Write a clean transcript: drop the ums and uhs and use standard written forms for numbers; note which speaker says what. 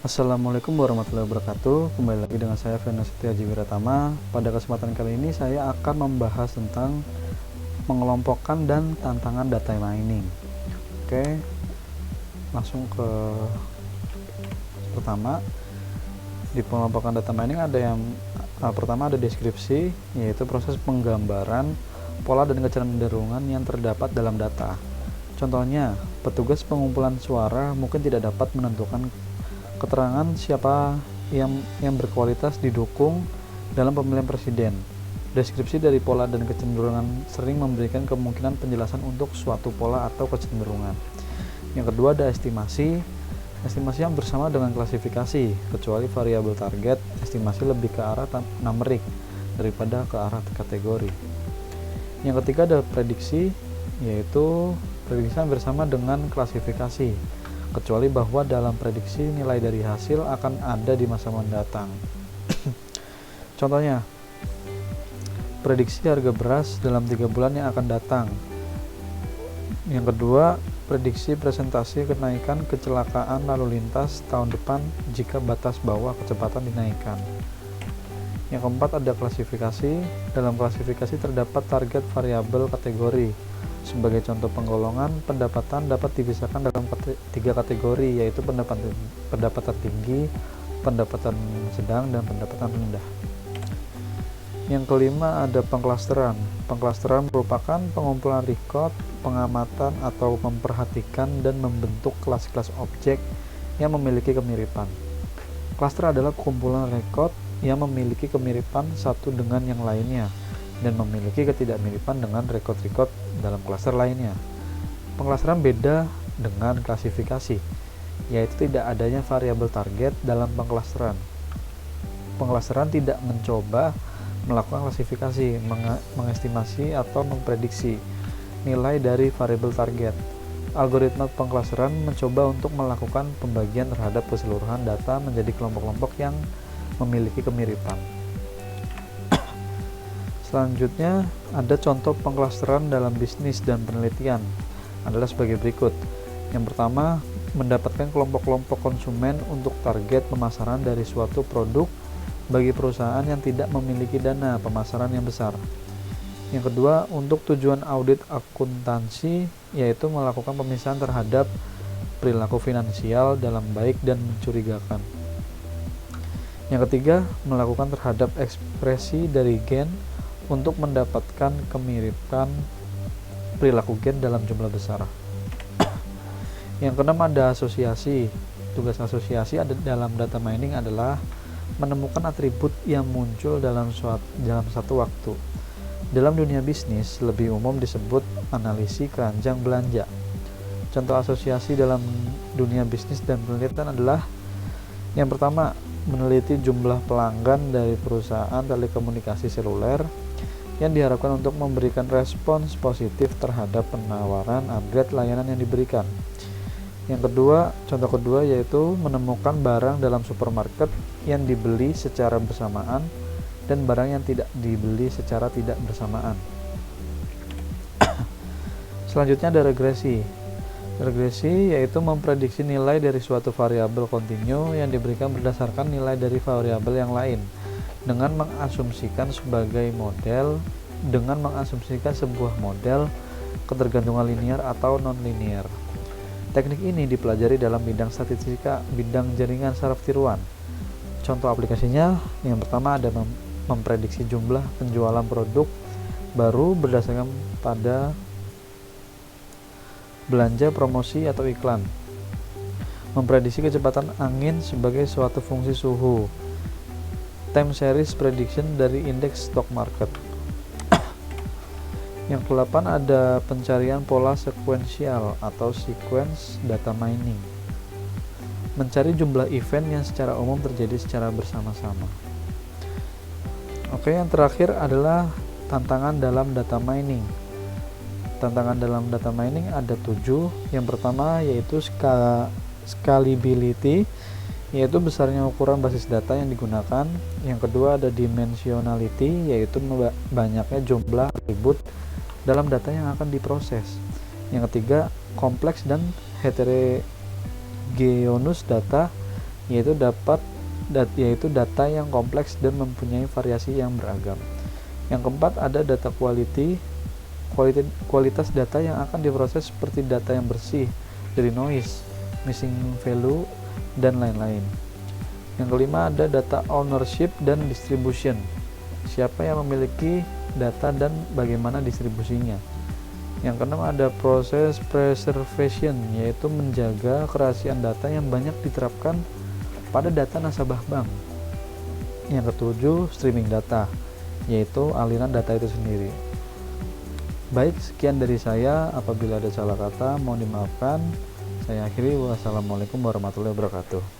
Speaker 1: Assalamualaikum warahmatullahi wabarakatuh. Kembali lagi dengan saya Fena Setia Jiwiratama. Pada kesempatan kali ini saya akan membahas tentang mengelompokkan dan tantangan data mining. Oke, langsung ke pertama. Di pengelompokan data mining ada yang pertama ada deskripsi, yaitu proses penggambaran pola dan kecenderungan yang terdapat dalam data. Contohnya, petugas pengumpulan suara mungkin tidak dapat menentukan keterangan siapa yang berkualitas didukung dalam pemilihan presiden. Deskripsi dari pola dan kecenderungan sering memberikan kemungkinan penjelasan untuk suatu pola atau kecenderungan. Yang kedua ada estimasi. Estimasi yang bersama dengan klasifikasi, kecuali variabel target, estimasi lebih ke arah numerik daripada ke arah kategori. Yang ketiga ada prediksi, yaitu prediksi yang bersama dengan klasifikasi, kecuali bahwa dalam prediksi nilai dari hasil akan ada di masa mendatang. Contohnya, prediksi harga beras dalam 3 bulan yang akan datang. Yang kedua, prediksi presentasi kenaikan kecelakaan lalu lintas tahun depan jika batas bawah kecepatan dinaikkan. Yang keempat ada klasifikasi. Dalam klasifikasi terdapat target variabel kategori. Sebagai contoh penggolongan, pendapatan dapat dipisahkan dalam 3 kategori, yaitu pendapatan tinggi, pendapatan sedang, dan pendapatan rendah. Yang kelima ada pengklasteran. Pengklasteran merupakan pengumpulan record, pengamatan atau memperhatikan dan membentuk kelas-kelas objek yang memiliki kemiripan. Klaster adalah kumpulan record yang memiliki kemiripan satu dengan yang lainnya dan memiliki ketidakmiripan dengan record-record dalam klaster lainnya. Pengklasteran beda dengan klasifikasi, yaitu tidak adanya variabel target dalam pengklasteran. Pengklasteran tidak mencoba melakukan klasifikasi, mengestimasi atau memprediksi nilai dari variabel target. Algoritma pengklasteran mencoba untuk melakukan pembagian terhadap keseluruhan data menjadi kelompok-kelompok yang memiliki kemiripan. Selanjutnya, ada contoh pengklasteran dalam bisnis dan penelitian adalah sebagai berikut. Yang pertama, mendapatkan kelompok-kelompok konsumen untuk target pemasaran dari suatu produk bagi perusahaan yang tidak memiliki dana pemasaran yang besar. Yang kedua, untuk tujuan audit akuntansi, yaitu melakukan pemisahan terhadap perilaku finansial dalam baik dan mencurigakan. Yang ketiga, melakukan terhadap ekspresi dari gen untuk mendapatkan kemiripan perilaku gen dalam jumlah besar. Yang keenam ada asosiasi. Tugas asosiasi dalam data mining adalah menemukan atribut yang muncul dalam satu waktu. Dalam dunia bisnis, lebih umum disebut analisis keranjang belanja. Contoh asosiasi dalam dunia bisnis dan penelitian adalah yang pertama, meneliti jumlah pelanggan dari perusahaan telekomunikasi seluler yang diharapkan untuk memberikan respons positif terhadap penawaran upgrade layanan yang diberikan. Yang kedua, contoh kedua yaitu menemukan barang dalam supermarket yang dibeli secara bersamaan dan barang yang tidak dibeli secara tidak bersamaan. Selanjutnya ada regresi. Regresi yaitu memprediksi nilai dari suatu variabel kontinu yang diberikan berdasarkan nilai dari variabel yang lain dengan mengasumsikan sebuah model ketergantungan linear atau non-linear. Teknik ini dipelajari dalam bidang statistika, bidang jaringan saraf tiruan. Contoh aplikasinya, yang pertama ada memprediksi jumlah penjualan produk baru berdasarkan pada belanja promosi atau iklan. Memprediksi kecepatan angin sebagai suatu fungsi suhu. Time series prediction dari indeks stock market. Yang ke-8 ada pencarian pola sekuensial atau sequence data mining. Mencari jumlah event yang secara umum terjadi secara bersama-sama. Oke, yang terakhir adalah tantangan dalam data mining. Tantangan dalam data mining ada 7. Yang pertama yaitu scalability, yaitu besarnya ukuran basis data yang digunakan. Yang kedua ada dimensionality, yaitu banyaknya jumlah atribut dalam data yang akan diproses. Yang ketiga, kompleks dan heterogeneous data, yaitu data yang kompleks dan mempunyai variasi yang beragam. Yang keempat, ada data kualitas data yang akan diproses seperti data yang bersih dari noise, missing value, dan lain-lain. Yang kelima, ada data ownership dan distribution. Siapa yang memiliki data dan bagaimana distribusinya. Yang keenam, ada proses preservation, yaitu menjaga kerahasiaan data yang banyak diterapkan pada data nasabah bank. Yang ketujuh, streaming data, yaitu aliran data itu sendiri. Baik, sekian dari saya. Apabila ada salah kata mohon dimaafkan. Saya akhiri. Wassalamualaikum warahmatullahi wabarakatuh.